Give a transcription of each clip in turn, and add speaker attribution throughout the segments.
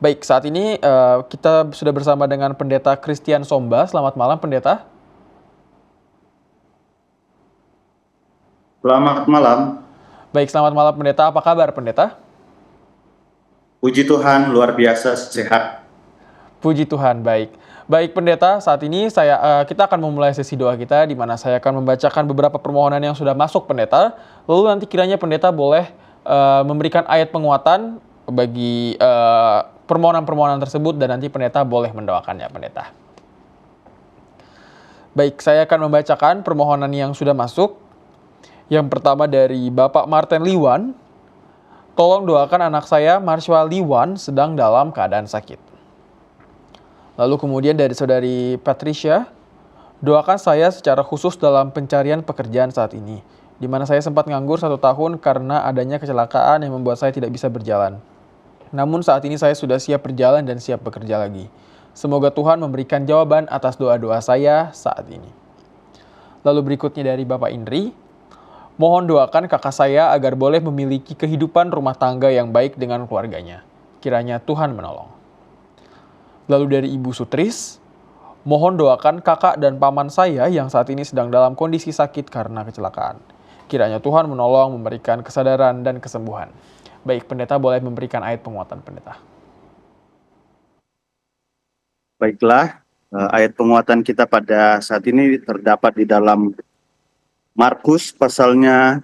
Speaker 1: Baik, saat ini kita sudah bersama dengan Pendeta Christian Somba. Selamat malam, Pendeta.
Speaker 2: Selamat malam.
Speaker 1: Baik, selamat malam, Pendeta. Apa kabar, Pendeta?
Speaker 2: Puji Tuhan, luar biasa sehat.
Speaker 1: Puji Tuhan, baik. Baik, Pendeta, saat ini kita akan memulai sesi doa kita, di mana saya akan membacakan beberapa permohonan yang sudah masuk, Pendeta. Lalu nanti kiranya Pendeta boleh memberikan ayat penguatan bagi permohonan-permohonan tersebut, dan nanti Pendeta boleh mendoakannya, Pendeta. Baik, saya akan membacakan permohonan yang sudah masuk. Yang pertama dari Bapak Martin Liwan. Tolong doakan anak saya, Marshall Liwan, sedang dalam keadaan sakit. Lalu kemudian dari Saudari Patricia. Doakan saya secara khusus dalam pencarian pekerjaan saat ini, di mana saya sempat nganggur 1 tahun karena adanya kecelakaan yang membuat saya tidak bisa berjalan. Namun saat ini saya sudah siap berjalan dan siap bekerja lagi. Semoga Tuhan memberikan jawaban atas doa-doa saya saat ini. Lalu berikutnya dari Bapak Indri. Mohon doakan kakak saya agar boleh memiliki kehidupan rumah tangga yang baik dengan keluarganya. Kiranya Tuhan menolong. Lalu dari Ibu Sutris. Mohon doakan kakak dan paman saya yang saat ini sedang dalam kondisi sakit karena kecelakaan. Kiranya Tuhan menolong, memberikan kesadaran dan kesembuhan. Baik, Pendeta boleh memberikan ayat penguatan, Pendeta.
Speaker 2: Baiklah, ayat penguatan kita pada saat ini terdapat di dalam Markus pasalnya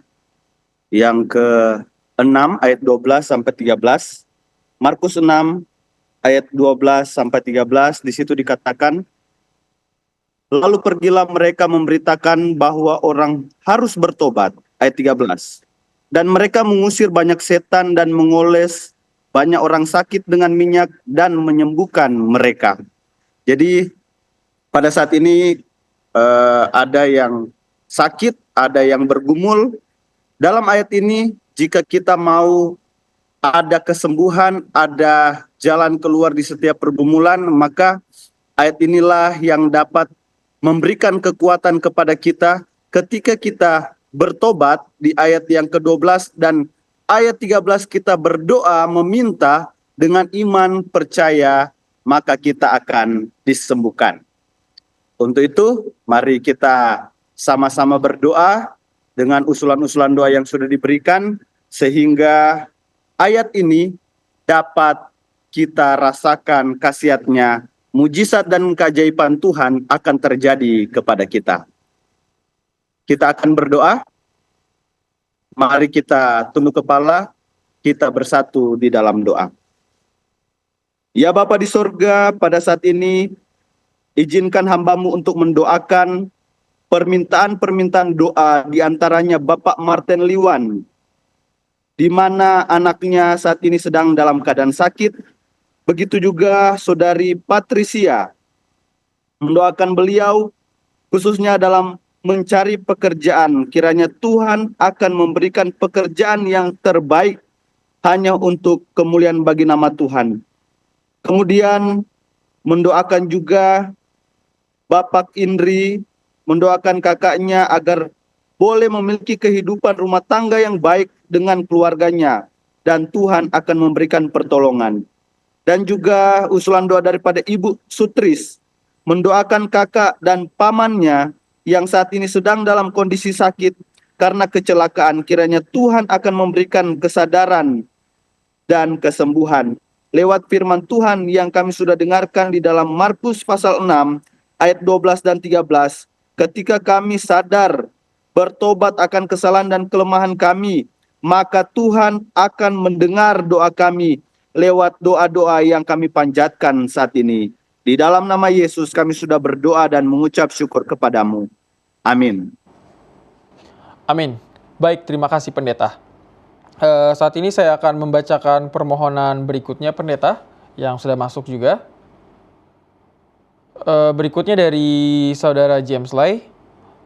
Speaker 2: yang ke-6 ayat 12 sampai 13. Markus 6 ayat 12 sampai 13, di situ dikatakan, lalu pergilah mereka memberitakan bahwa orang harus bertobat, ayat 13. Dan mereka mengusir banyak setan dan mengoles banyak orang sakit dengan minyak dan menyembuhkan mereka. Jadi pada saat ini ada yang sakit, ada yang bergumul. Dalam ayat ini, jika kita mau ada kesembuhan, ada jalan keluar di setiap pergumulan, maka ayat inilah yang dapat memberikan kekuatan kepada kita ketika kita bertobat di ayat yang ke-12 dan ayat 13 kita berdoa meminta dengan iman percaya, maka kita akan disembuhkan. Untuk itu, mari kita sama-sama berdoa dengan usulan-usulan doa yang sudah diberikan, sehingga ayat ini dapat kita rasakan khasiatnya, mujizat dan keajaiban Tuhan akan terjadi kepada kita. Kita akan berdoa. Mari kita tunduk kepala, kita bersatu di dalam doa. Ya Bapa di sorga, pada saat ini izinkan hamba-Mu untuk mendoakan permintaan-permintaan doa, di antaranya Bapak Martin Liwan, di mana anaknya saat ini sedang dalam keadaan sakit. Begitu juga Saudari Patricia, mendoakan beliau khususnya dalam mencari pekerjaan. Kiranya Tuhan akan memberikan pekerjaan yang terbaik hanya untuk kemuliaan bagi nama Tuhan. Kemudian mendoakan juga Bapak Indri, mendoakan kakaknya agar boleh memiliki kehidupan rumah tangga yang baik dengan keluarganya, dan Tuhan akan memberikan pertolongan. Dan juga usulan doa daripada Ibu Sutris, mendoakan kakak dan pamannya yang saat ini sedang dalam kondisi sakit karena kecelakaan. Kiranya Tuhan akan memberikan kesadaran dan kesembuhan. Lewat firman Tuhan yang kami sudah dengarkan di dalam Markus pasal 6 ayat 12 dan 13, ketika kami sadar bertobat akan kesalahan dan kelemahan kami, maka Tuhan akan mendengar doa kami lewat doa-doa yang kami panjatkan saat ini. Di dalam nama Yesus kami sudah berdoa dan mengucap syukur kepadamu. Amin.
Speaker 1: Amin. Baik, terima kasih Pendeta. Saat ini saya akan membacakan permohonan berikutnya, Pendeta, yang sudah masuk juga. Berikutnya dari Saudara James Lai.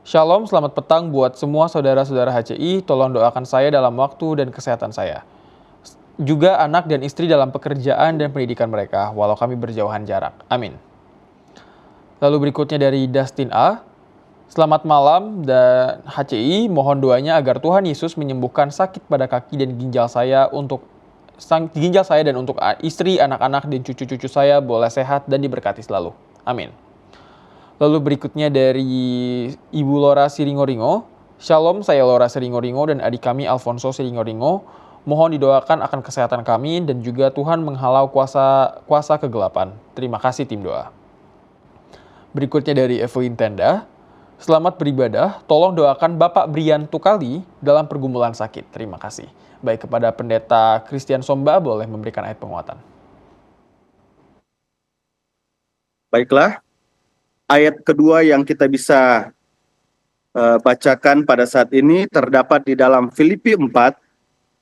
Speaker 1: Shalom, selamat petang buat semua saudara-saudara HCI. Tolong doakan saya dalam waktu dan kesehatan saya. Juga anak dan istri dalam pekerjaan dan pendidikan mereka, walau kami berjauhan jarak. Amin. Lalu berikutnya dari Dustin A. Selamat malam dan HCI, mohon doanya agar Tuhan Yesus menyembuhkan sakit pada kaki dan ginjal saya untuk ginjal saya dan untuk istri, anak-anak, dan cucu-cucu saya boleh sehat dan diberkati selalu. Amin. Lalu berikutnya dari Ibu Lora Siringoringo. Shalom, saya Lora Siringoringo dan adik kami Alfonso Siringoringo. Mohon didoakan akan kesehatan kami dan juga Tuhan menghalau kuasa kegelapan. Terima kasih tim doa. Berikutnya dari Evelyn Tenda. Selamat beribadah, tolong doakan Bapak Brian Tukali dalam pergumulan sakit. Terima kasih. Baik, kepada Pendeta Christian Somba boleh memberikan ayat penguatan.
Speaker 2: Baiklah, ayat kedua yang kita bisa bacakan pada saat ini terdapat di dalam Filipi 4.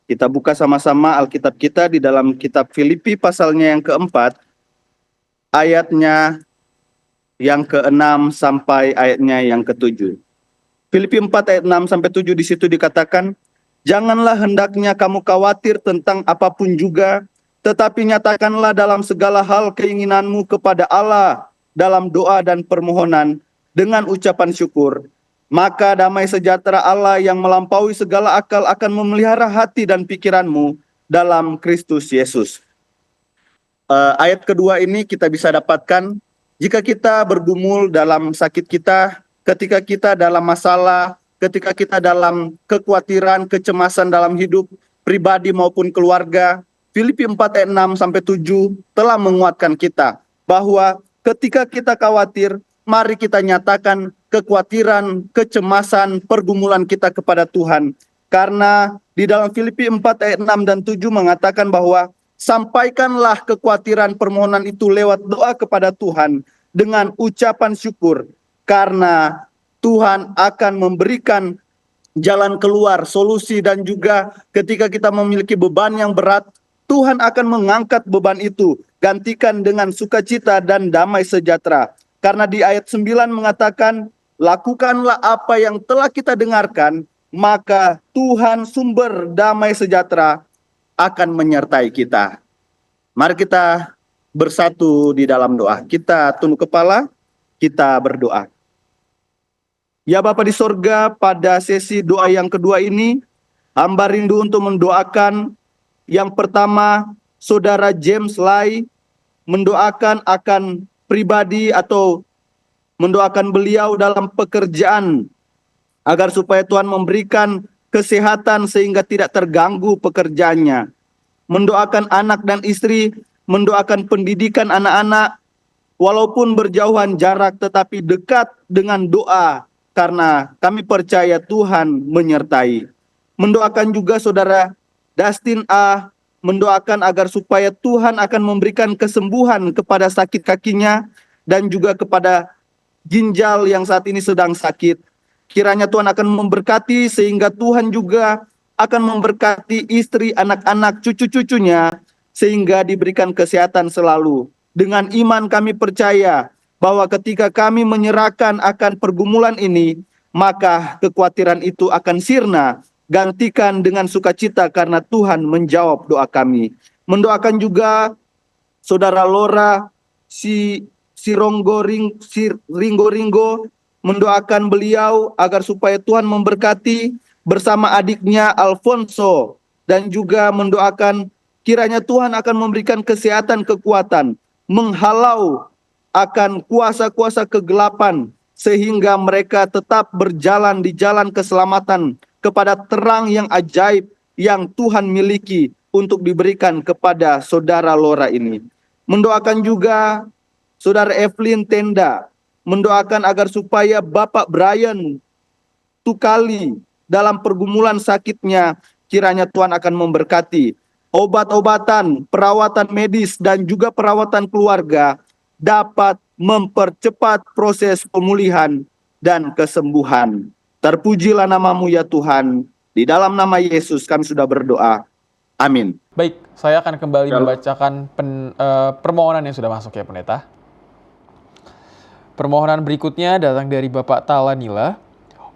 Speaker 2: Kita buka sama-sama Alkitab kita di dalam kitab Filipi pasalnya yang keempat, ayatnya yang ke-6 sampai ayatnya yang ke-7. Filipi 4 ayat 6 sampai 7 di situ dikatakan, janganlah hendaknya kamu khawatir tentang apapun juga, tetapi nyatakanlah dalam segala hal keinginanmu kepada Allah dalam doa dan permohonan dengan ucapan syukur. Maka damai sejahtera Allah yang melampaui segala akal akan memelihara hati dan pikiranmu dalam Kristus Yesus. Ayat kedua ini kita bisa dapatkan jika kita bergumul dalam sakit kita, ketika kita dalam masalah, ketika kita dalam kekhawatiran, kecemasan dalam hidup pribadi maupun keluarga. Filipi 4 ayat 6 sampai 7 telah menguatkan kita bahwa ketika kita khawatir, mari kita nyatakan kekhawatiran, kecemasan, pergumulan kita kepada Tuhan. Karena di dalam Filipi 4 ayat 6 dan 7 mengatakan bahwa sampaikanlah kekhawatiran permohonan itu lewat doa kepada Tuhan dengan ucapan syukur. Karena Tuhan akan memberikan jalan keluar, solusi, dan juga ketika kita memiliki beban yang berat, Tuhan akan mengangkat beban itu. Gantikan dengan sukacita dan damai sejahtera. Karena di ayat 9 mengatakan, lakukanlah apa yang telah kita dengarkan, maka Tuhan sumber damai sejahtera akan menyertai kita. Mari kita bersatu di dalam doa. Kita tunduk kepala, kita berdoa. Ya Bapa di sorga, pada sesi doa yang kedua ini, hamba rindu untuk mendoakan yang pertama, Saudara James Lai, mendoakan akan pribadi atau mendoakan beliau dalam pekerjaan agar supaya Tuhan memberikan kesehatan sehingga tidak terganggu pekerjaannya. Mendoakan anak dan istri, mendoakan pendidikan anak-anak walaupun berjauhan jarak tetapi dekat dengan doa karena kami percaya Tuhan menyertai. Mendoakan juga Saudara Dustin A, mendoakan agar supaya Tuhan akan memberikan kesembuhan kepada sakit kakinya dan juga kepada ginjal yang saat ini sedang sakit. Kiranya Tuhan akan memberkati sehingga Tuhan juga akan memberkati istri, anak-anak, cucu-cucunya sehingga diberikan kesehatan selalu. Dengan iman kami percaya bahwa ketika kami menyerahkan akan pergumulan ini, maka kekhawatiran itu akan sirna. Gantikan dengan sukacita karena Tuhan menjawab doa kami. Mendoakan juga Saudara Lora Ringo, mendoakan beliau agar supaya Tuhan memberkati bersama adiknya Alfonso, dan juga mendoakan kiranya Tuhan akan memberikan kesehatan, kekuatan, menghalau akan kuasa-kuasa kegelapan sehingga mereka tetap berjalan di jalan keselamatan kepada terang yang ajaib yang Tuhan miliki untuk diberikan kepada Saudara Lora ini. Mendoakan juga Saudara Evelyn Tenda, mendoakan agar supaya Bapak Brian Tukali dalam pergumulan sakitnya, kiranya Tuhan akan memberkati. Obat-obatan, perawatan medis, dan juga perawatan keluarga dapat mempercepat proses pemulihan dan kesembuhan. Terpujilah namamu ya Tuhan. Di dalam nama Yesus kami sudah berdoa. Amin.
Speaker 1: Baik, saya akan kembali membacakan permohonan yang sudah masuk ya Pendeta. Permohonan berikutnya datang dari Bapak Talanila.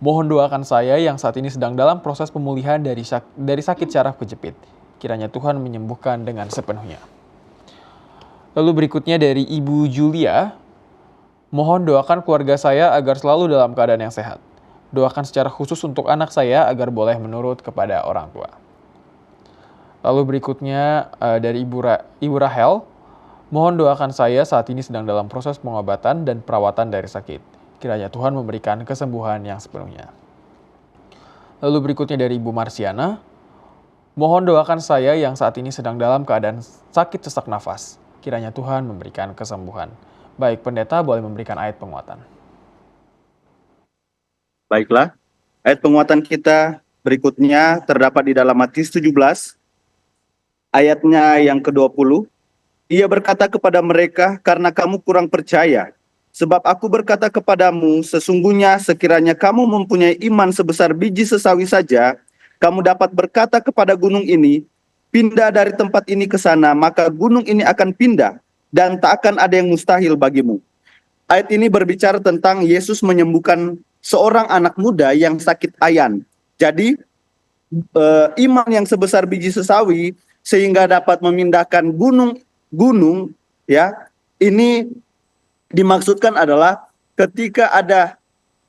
Speaker 1: Mohon doakan saya yang saat ini sedang dalam proses pemulihan dari sakit syaraf kejepit. Kiranya Tuhan menyembuhkan dengan sepenuhnya. Lalu berikutnya dari Ibu Julia. Mohon doakan keluarga saya agar selalu dalam keadaan yang sehat. Doakan secara khusus untuk anak saya agar boleh menurut kepada orang tua. Lalu berikutnya dari Ibu Rahel, mohon doakan saya saat ini sedang dalam proses pengobatan dan perawatan dari sakit. Kiranya Tuhan memberikan kesembuhan yang sepenuhnya. Lalu berikutnya dari Ibu Marsiana, mohon doakan saya yang saat ini sedang dalam keadaan sakit sesak nafas. Kiranya Tuhan memberikan kesembuhan. Baik, pendeta boleh memberikan ayat penguatan.
Speaker 2: Baiklah, ayat penguatan kita berikutnya terdapat di dalam Matius 17, ayatnya yang ke-20. Ia berkata kepada mereka, karena kamu kurang percaya. Sebab aku berkata kepadamu, sesungguhnya sekiranya kamu mempunyai iman sebesar biji sesawi saja, kamu dapat berkata kepada gunung ini, pindah dari tempat ini ke sana, maka gunung ini akan pindah, dan tak akan ada yang mustahil bagimu. Ayat ini berbicara tentang Yesus menyembuhkan seorang anak muda yang sakit ayan. Jadi, iman yang sebesar biji sesawi, sehingga dapat memindahkan gunung, ya, ini dimaksudkan adalah ketika ada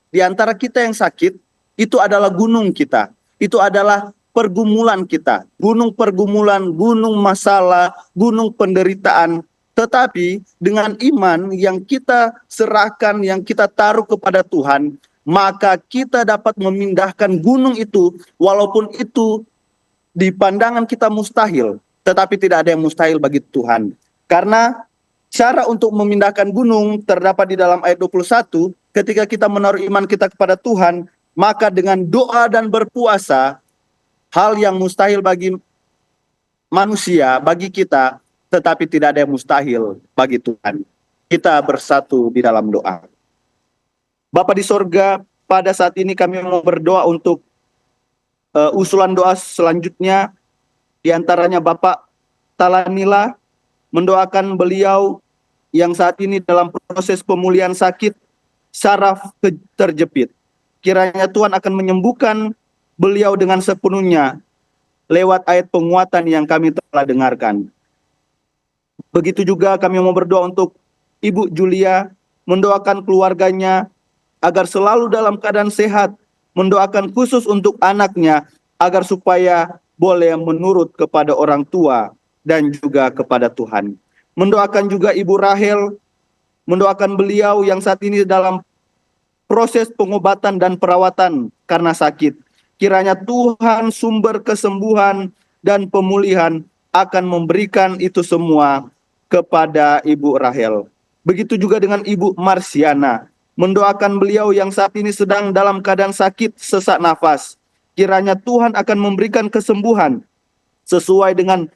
Speaker 2: di antara kita yang sakit, itu adalah gunung kita. Itu adalah pergumulan kita. Gunung pergumulan, gunung masalah, gunung penderitaan. Tetapi dengan iman yang kita serahkan, yang kita taruh kepada Tuhan, maka kita dapat memindahkan gunung itu, walaupun itu di pandangan kita mustahil. Tetapi tidak ada yang mustahil bagi Tuhan. Karena cara untuk memindahkan gunung terdapat di dalam ayat 21, ketika kita menaruh iman kita kepada Tuhan, maka dengan doa dan berpuasa, hal yang mustahil bagi manusia, bagi kita, tetapi tidak ada yang mustahil bagi Tuhan. Kita bersatu di dalam doa. Bapa di sorga, pada saat ini kami mau berdoa untuk usulan doa selanjutnya, di antaranya Bapak Talanila, mendoakan beliau yang saat ini dalam proses pemulihan sakit saraf terjepit. Kiranya Tuhan akan menyembuhkan beliau dengan sepenuhnya lewat ayat penguatan yang kami telah dengarkan. Begitu juga kami mau berdoa untuk Ibu Julia, mendoakan keluarganya agar selalu dalam keadaan sehat, mendoakan khusus untuk anaknya agar supaya boleh menurut kepada orang tua dan juga kepada Tuhan. Mendoakan juga Ibu Rahel, mendoakan beliau yang saat ini dalam proses pengobatan dan perawatan karena sakit. Kiranya Tuhan sumber kesembuhan dan pemulihan akan memberikan itu semua kepada Ibu Rahel. Begitu juga dengan Ibu Marsiana, mendoakan beliau yang saat ini sedang dalam keadaan sakit sesak nafas. Kiranya Tuhan akan memberikan kesembuhan sesuai dengan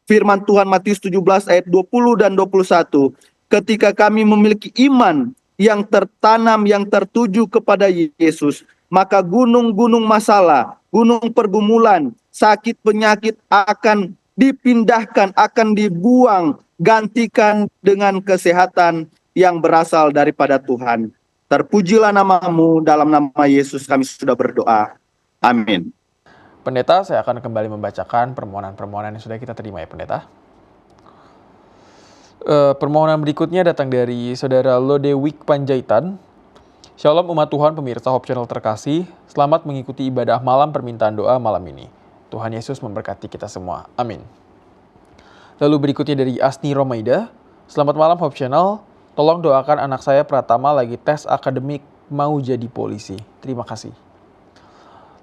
Speaker 2: firman Tuhan Matius 17 ayat 20 dan 21. Ketika kami memiliki iman yang tertanam, yang tertuju kepada Yesus, maka gunung-gunung masalah, gunung pergumulan, sakit penyakit akan dipindahkan, akan dibuang, gantikan dengan kesehatan yang berasal daripada Tuhan. Terpujilah namamu, dalam nama Yesus kami sudah berdoa. Amin.
Speaker 1: Pendeta, saya akan kembali membacakan permohonan-permohonan yang sudah kita terima ya pendeta. Permohonan berikutnya datang dari Saudara Lodewik Panjaitan. Shalom umat Tuhan, pemirsa Hope Channel terkasih. Selamat mengikuti ibadah malam permintaan doa malam ini. Tuhan Yesus memberkati kita semua. Amin. Lalu berikutnya dari Asni Romaida. Selamat malam Hope Channel. Tolong doakan anak saya Pratama lagi tes akademik mau jadi polisi. Terima kasih.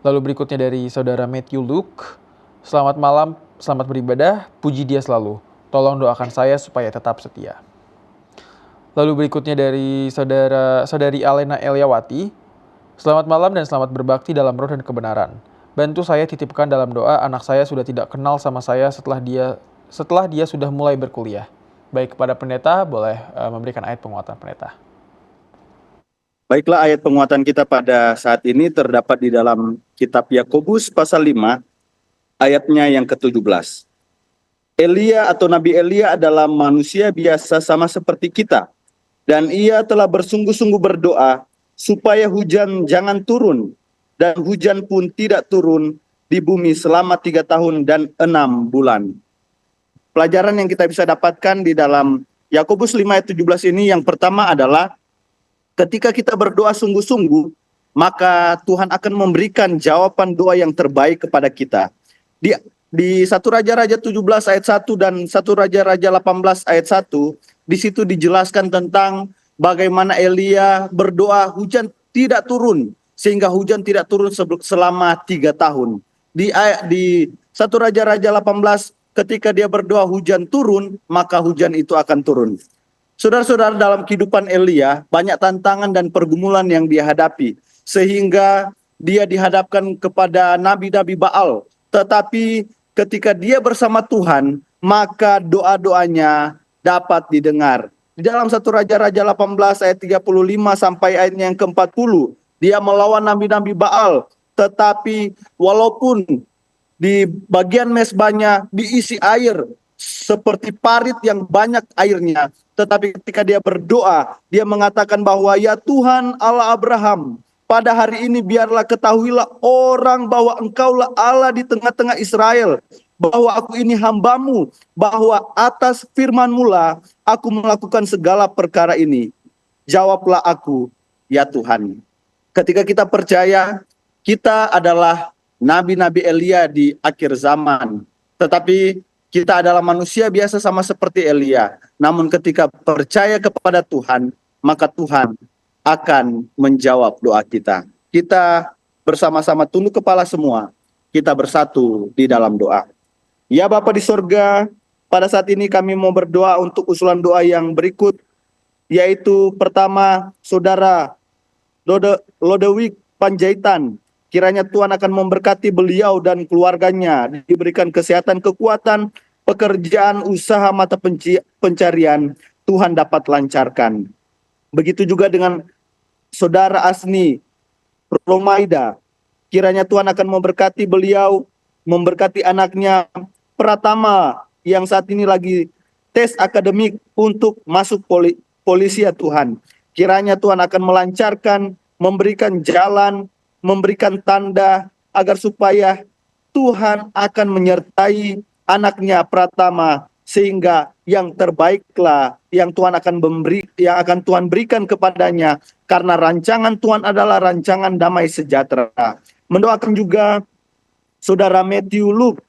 Speaker 1: Lalu berikutnya dari Saudara Matthew Luke. Selamat malam, selamat beribadah, puji Dia selalu. Tolong doakan saya supaya tetap setia. Lalu berikutnya dari Saudari Alena Eliawati. Selamat malam dan selamat berbakti dalam roh dan kebenaran. Bantu saya titipkan dalam doa, anak saya sudah tidak kenal sama saya setelah dia sudah mulai berkuliah. Baik, kepada pendeta boleh memberikan ayat penguatan pendeta.
Speaker 2: Baiklah, ayat penguatan kita pada saat ini terdapat di dalam kitab Yakobus pasal 5, ayatnya yang ke-17. Elia atau Nabi Elia adalah manusia biasa sama seperti kita. Dan ia telah bersungguh-sungguh berdoa supaya hujan jangan turun. Dan hujan pun tidak turun di bumi selama 3 tahun dan 6 bulan. Pelajaran yang kita bisa dapatkan di dalam Yakobus 5 ayat 17 ini yang pertama adalah ketika kita berdoa sungguh-sungguh, maka Tuhan akan memberikan jawaban doa yang terbaik kepada kita. Di di 1 Raja-Raja 17 ayat 1 dan 1 Raja-Raja 18 ayat 1, di situ dijelaskan tentang bagaimana Elia berdoa hujan tidak turun, sehingga hujan tidak turun selama 3 tahun. Di 1 Raja-Raja 18, ketika dia berdoa hujan turun, maka hujan itu akan turun. Saudara-saudara, dalam kehidupan Elia banyak tantangan dan pergumulan yang dia hadapi, sehingga dia dihadapkan kepada nabi-nabi Baal. Tetapi ketika dia bersama Tuhan, maka doa-doanya dapat didengar. Di dalam 1 Raja-Raja 18 ayat 35 sampai ayat yang ke-40, dia melawan nabi-nabi Baal. Tetapi walaupun di bagian mezbahnya diisi air seperti parit yang banyak airnya, tetapi ketika dia berdoa, dia mengatakan bahwa ya Tuhan Allah Abraham, pada hari ini biarlah ketahuilah orang bahwa Engkaulah Allah di tengah-tengah Israel, bahwa aku ini hambamu, bahwa atas firman-Mu lah aku melakukan segala perkara ini. Jawablah aku, ya Tuhan. Ketika kita percaya, kita adalah nabi-nabi Elia di akhir zaman. Tetapi kita adalah manusia biasa sama seperti Elia. Namun ketika percaya kepada Tuhan, maka Tuhan akan menjawab doa kita. Kita bersama-sama tunduk kepala semua. Kita bersatu di dalam doa. Ya Bapa di sorga, pada saat ini kami mau berdoa untuk usulan doa yang berikut. Yaitu pertama, Saudara Lodewijk Panjaitan. Kiranya Tuhan akan memberkati beliau dan keluarganya, diberikan kesehatan, kekuatan, pekerjaan, usaha, mata pencarian, Tuhan dapat lancarkan. Begitu juga dengan Saudara Asni Romaida, kiranya Tuhan akan memberkati beliau, memberkati anaknya Pratama yang saat ini lagi tes akademik untuk masuk polisi ya Tuhan. Kiranya Tuhan akan melancarkan, memberikan jalan, memberikan tanda agar supaya Tuhan akan menyertai anaknya Pratama, sehingga yang terbaiklah yang Tuhan akan Tuhan berikan kepadanya, karena rancangan Tuhan adalah rancangan damai sejahtera. Mendoakan juga Saudara Matthew Luke,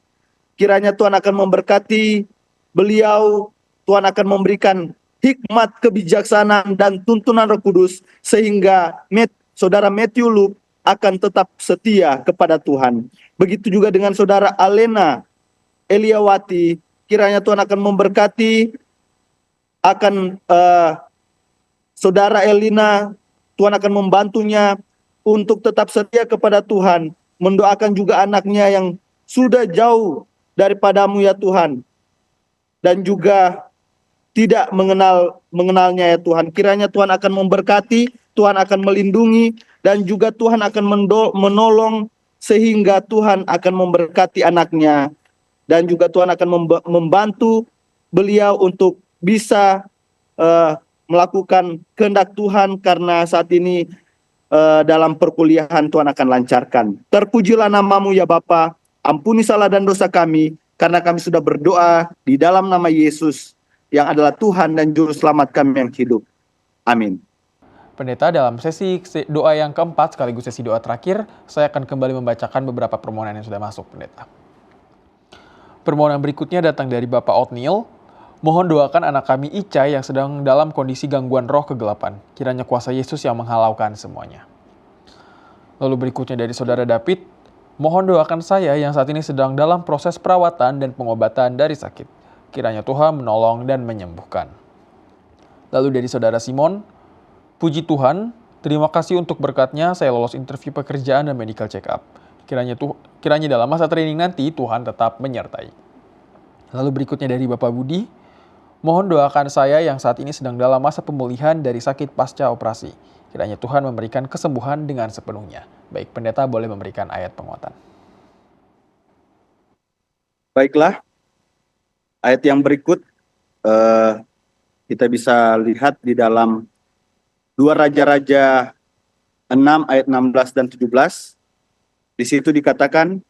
Speaker 2: kiranya Tuhan akan memberkati beliau, Tuhan akan memberikan hikmat, kebijaksanaan dan tuntunan Roh Kudus, sehingga Saudara Matthew Luke akan tetap setia kepada Tuhan. Begitu juga dengan Saudara Alena Eliawati, kiranya Tuhan akan memberkati, akan Saudara Elina, Tuhan akan membantunya untuk tetap setia kepada Tuhan. Mendoakan juga anaknya yang sudah jauh daripadamu ya Tuhan, dan juga tidak mengenalnya ya Tuhan. Kiranya Tuhan akan memberkati, Tuhan akan melindungi, dan juga Tuhan akan menolong, sehingga Tuhan akan memberkati anaknya, dan juga Tuhan akan membantu beliau untuk bisa melakukan kehendak Tuhan, karena saat ini dalam perkuliahan Tuhan akan lancarkan. Terpujilah nama-Mu ya Bapa, ampuni salah dan dosa kami, karena kami sudah berdoa di dalam nama Yesus, yang adalah Tuhan dan Juru Selamat kami yang hidup. Amin.
Speaker 1: Pendeta, dalam sesi doa yang keempat sekaligus sesi doa terakhir, saya akan kembali membacakan beberapa permohonan yang sudah masuk, Pendeta. Permohonan berikutnya datang dari Bapak Otniel. Mohon doakan anak kami Ica yang sedang dalam kondisi gangguan roh kegelapan. Kiranya kuasa Yesus yang menghalaukan semuanya. Lalu berikutnya dari Saudara David. Mohon doakan saya yang saat ini sedang dalam proses perawatan dan pengobatan dari sakit. Kiranya Tuhan menolong dan menyembuhkan. Lalu dari Saudara Simon. Puji Tuhan, terima kasih untuk berkatnya saya lolos interview pekerjaan dan medical check up. Kiranya dalam masa training nanti Tuhan tetap menyertai. Lalu berikutnya dari Bapak Budi, mohon doakan saya yang saat ini sedang dalam masa pemulihan dari sakit pasca operasi. Kiranya Tuhan memberikan kesembuhan dengan sepenuhnya. Baik, Pendeta boleh memberikan ayat penguatan.
Speaker 2: Baiklah, ayat yang berikut kita bisa lihat di dalam 2 Raja-Raja 6 ayat 16 dan 17. Di situ dikatakan,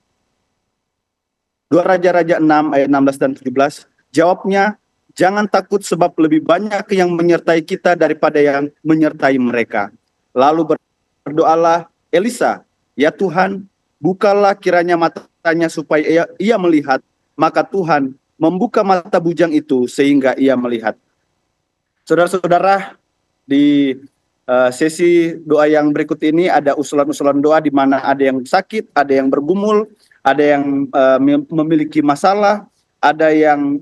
Speaker 2: 2 Raja-Raja 6 ayat 16 dan 17, jawabnya, jangan takut sebab lebih banyak yang menyertai kita daripada yang menyertai mereka. Lalu berdoalah Elisa, ya Tuhan, bukalah kiranya mata matanya supaya ia melihat, maka Tuhan membuka mata bujang itu sehingga ia melihat. Saudara-saudara, di sesi doa yang berikut ini ada usulan-usulan doa di mana ada yang sakit, ada yang bergumul, ada yang memiliki masalah, ada yang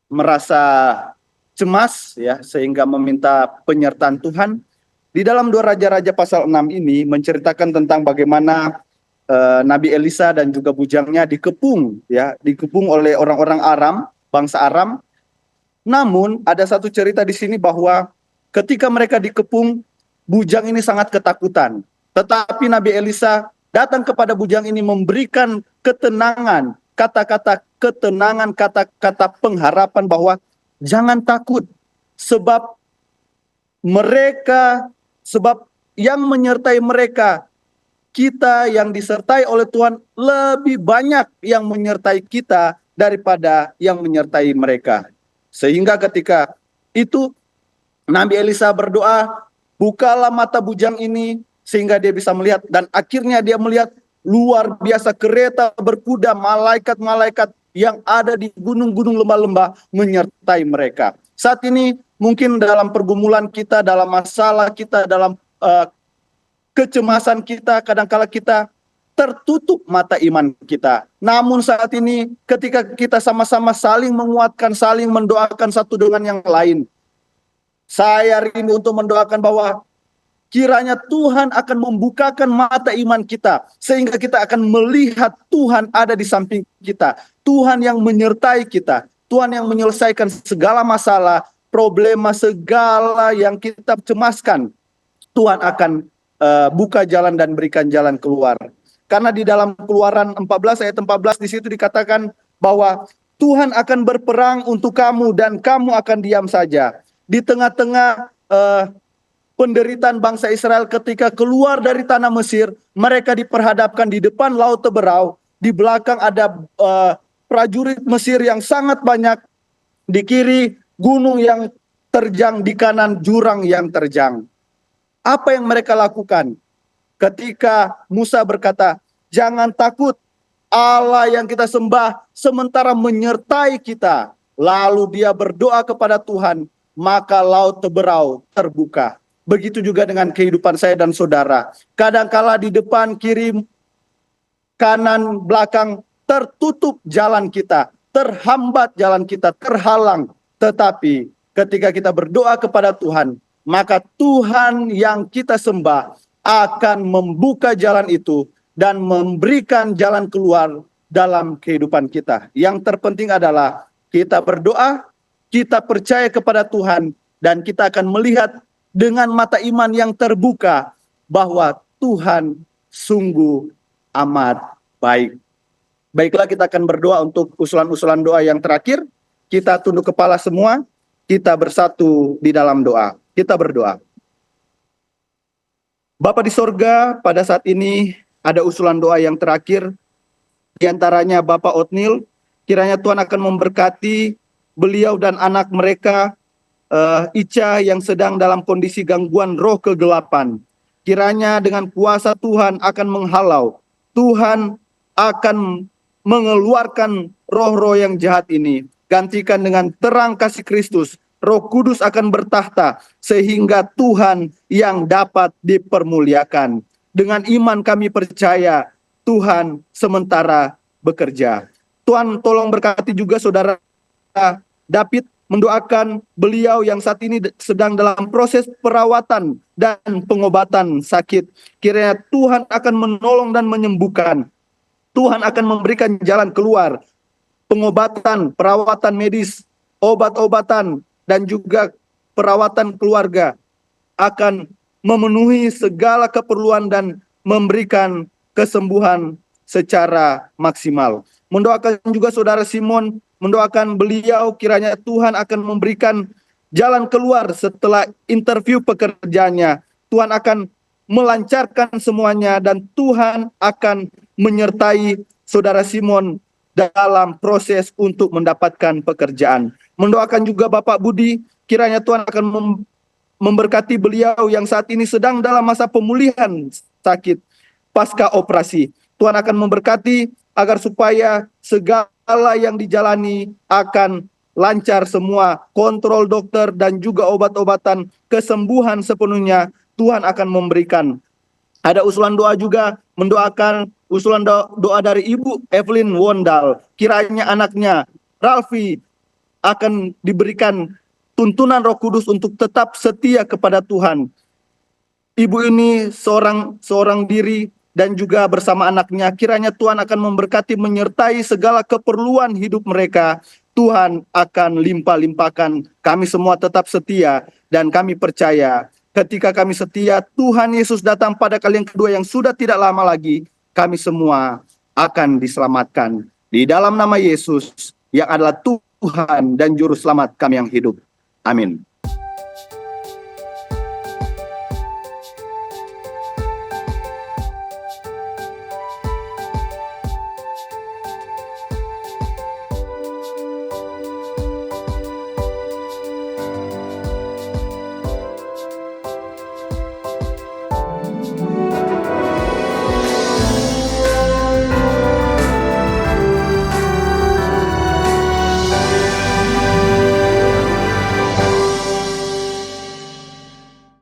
Speaker 2: merasa cemas ya sehingga meminta penyertaan Tuhan. Di dalam 2 Raja-Raja pasal 6 ini menceritakan tentang bagaimana Nabi Elisa dan juga bujangnya dikepung oleh orang-orang Aram, bangsa Aram. Namun ada satu cerita di sini bahwa ketika mereka dikepung, bujang ini sangat ketakutan. Tetapi Nabi Elisa datang kepada bujang ini memberikan ketenangan, kata-kata ketenangan, kata-kata pengharapan bahwa jangan takut, sebab yang menyertai mereka, kita yang disertai oleh Tuhan lebih banyak yang menyertai kita daripada yang menyertai mereka. Sehingga ketika itu Nabi Elisa berdoa, bukalah mata bujang ini sehingga dia bisa melihat, dan akhirnya dia melihat luar biasa kereta berkuda, malaikat-malaikat yang ada di gunung-gunung, lembah-lembah menyertai mereka. Saat ini mungkin dalam pergumulan kita, dalam masalah kita, dalam kecemasan kita, kadang-kala kita tertutup mata iman kita. Namun saat ini ketika kita sama-sama saling menguatkan, saling mendoakan satu dengan yang lain, saya rindu untuk mendoakan bahwa kiranya Tuhan akan membukakan mata iman kita, sehingga kita akan melihat Tuhan ada di samping kita, Tuhan yang menyertai kita, Tuhan yang menyelesaikan segala masalah, problema, segala yang kita cemaskan. Tuhan akan buka jalan dan berikan jalan keluar. Karena di dalam Keluaran 14 ayat 14 di situ dikatakan bahwa Tuhan akan berperang untuk kamu dan kamu akan diam saja. Di tengah-tengah penderitaan bangsa Israel ketika keluar dari tanah Mesir, mereka diperhadapkan di depan Laut Teberau, di belakang ada prajurit Mesir yang sangat banyak, di kiri gunung yang terjang, di kanan jurang yang terjang. Apa yang mereka lakukan? Ketika Musa berkata, jangan takut, Allah yang kita sembah sementara menyertai kita. Lalu dia berdoa kepada Tuhan, maka Laut Teberau terbuka. Begitu juga dengan kehidupan saya dan saudara. Kadangkala di depan, kiri, kanan, belakang tertutup jalan kita, terhambat jalan kita, terhalang. Tetapi ketika kita berdoa kepada Tuhan, maka Tuhan yang kita sembah akan membuka jalan itu dan memberikan jalan keluar dalam kehidupan kita. Yang terpenting adalah kita berdoa, kita percaya kepada Tuhan, dan kita akan melihat dengan mata iman yang terbuka bahwa Tuhan sungguh amat baik. Baiklah, kita akan berdoa untuk usulan-usulan doa yang terakhir. Kita tunduk kepala semua, kita bersatu di dalam doa. Kita berdoa. Bapa di sorga, pada saat ini ada usulan doa yang terakhir. Di antaranya Bapak Otnil, kiranya Tuhan akan memberkati beliau dan anak mereka, Ica yang sedang dalam kondisi gangguan roh kegelapan. Kiranya dengan kuasa Tuhan akan menghalau, Tuhan akan mengeluarkan roh-roh yang jahat ini. Gantikan dengan terang kasih Kristus. Roh Kudus akan bertahta sehingga Tuhan yang dapat dipermuliakan. Dengan iman kami percaya Tuhan sementara bekerja. Tuhan tolong berkati juga saudara David, mendoakan beliau yang saat ini sedang dalam proses perawatan dan pengobatan sakit. Kiranya Tuhan akan menolong dan menyembuhkan. Tuhan akan memberikan jalan keluar, pengobatan, perawatan medis, obat-obatan, dan juga perawatan keluarga akan memenuhi segala keperluan dan memberikan kesembuhan secara maksimal. Mendoakan juga saudara Simon, mendoakan beliau kiranya Tuhan akan memberikan jalan keluar setelah interview pekerjaannya. Tuhan akan melancarkan semuanya dan Tuhan akan menyertai saudara Simon dalam proses untuk mendapatkan pekerjaan. Mendoakan juga Bapak Budi, kiranya Tuhan akan memberkati beliau yang saat ini sedang dalam masa pemulihan sakit pasca operasi. Tuhan akan memberkati agar supaya segala yang dijalani akan lancar semua, kontrol dokter dan juga obat-obatan, kesembuhan sepenuhnya Tuhan akan memberikan. Ada usulan doa juga, mendoakan usulan doa dari Ibu Evelyn Wondal. Kiranya anaknya Ralfi akan diberikan tuntunan Roh Kudus untuk tetap setia kepada Tuhan. Ibu ini seorang diri dan juga bersama anaknya, kiranya Tuhan akan memberkati, menyertai segala keperluan hidup mereka. Tuhan akan limpah-limpahkan. Kami semua tetap setia dan kami percaya ketika kami setia, Tuhan Yesus datang pada kali yang kedua yang sudah tidak lama lagi, kami semua akan diselamatkan. Di dalam nama Yesus yang adalah Tuhan dan Juru Selamat kami yang hidup. Amin.